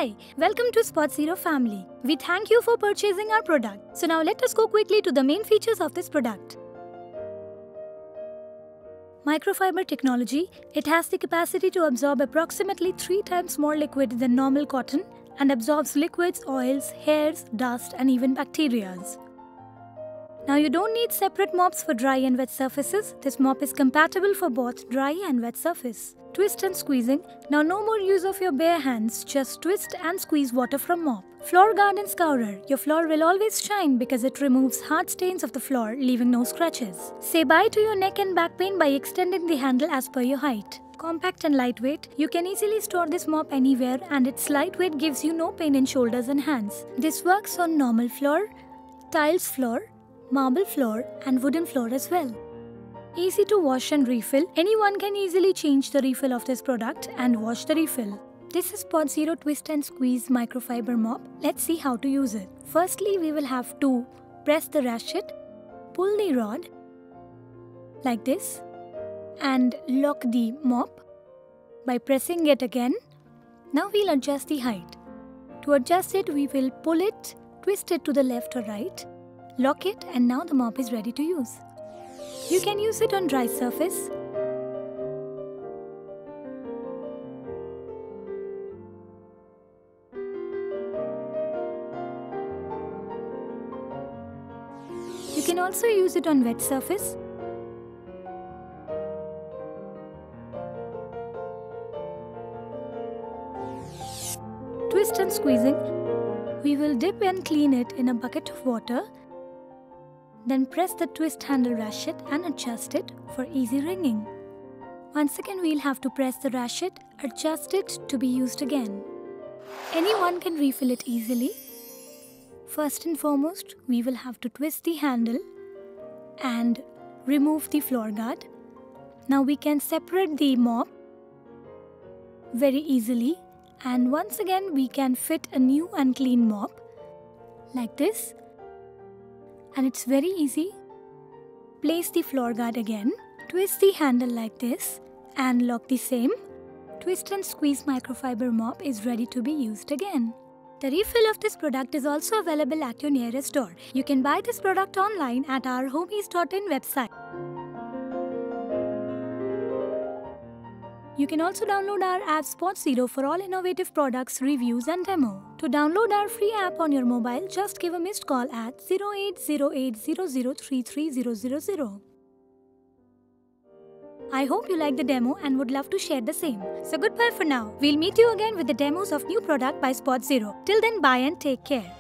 Hi, welcome to Spot Zero family. We thank you for purchasing our product. So now let us go quickly to the main features of this product. Microfiber technology, it has the capacity to absorb approximately 3 times more liquid than normal cotton and absorbs liquids, oils, hairs, dust and even bacteria. Now you don't need separate mops for dry and wet surfaces. This mop is compatible for both dry and wet surface. Twist and squeezing. Now no more use of your bare hands, just twist and squeeze water from mop. Floor guard and scourer. Your floor will always shine because it removes hard stains of the floor, leaving no scratches. Say bye to your neck and back pain by extending the handle as per your height. Compact and lightweight, you can easily store this mop anywhere and its lightweight gives you no pain in shoulders and hands. This works on normal floor, tiles floor, marble floor and wooden floor as well. Easy to wash and refill. Anyone can easily change the refill of this product and wash the refill. This is Spot Zero Twist and Squeeze Microfiber Mop. Let's see how to use it. Firstly, we will have to press the ratchet, pull the rod like this and lock the mop by pressing it again. Now we'll adjust the height. To adjust it, we will pull it, twist it to the left or right, lock it, and now the mop is ready to use. You can use it on dry surface, you can also use it on wet surface. Twist and squeezing. We will dip and clean it in a bucket of water. Then press the twist handle ratchet and adjust it for easy wringing. Once again, we'll have to press the ratchet, adjust it to be used again. Anyone can refill it easily. First and foremost, we will have to twist the handle and remove the floor guard. Now we can separate the mop very easily, and once again we can fit a new and clean mop like this. And it's very easy. Place the floor guard again, twist the handle like this and lock the same. Twist and squeeze microfiber mop is ready to be used again. The refill of this product is also available at your nearest store. You can buy this product online at our homies.in website. You can also download our app Spot Zero for all innovative products, reviews and demo. To download our free app on your mobile, just give a missed call at 080800333000. I hope you like the demo and would love to share the same. So goodbye for now. We'll meet you again with the demos of new product by Spot Zero. Till then, bye and take care.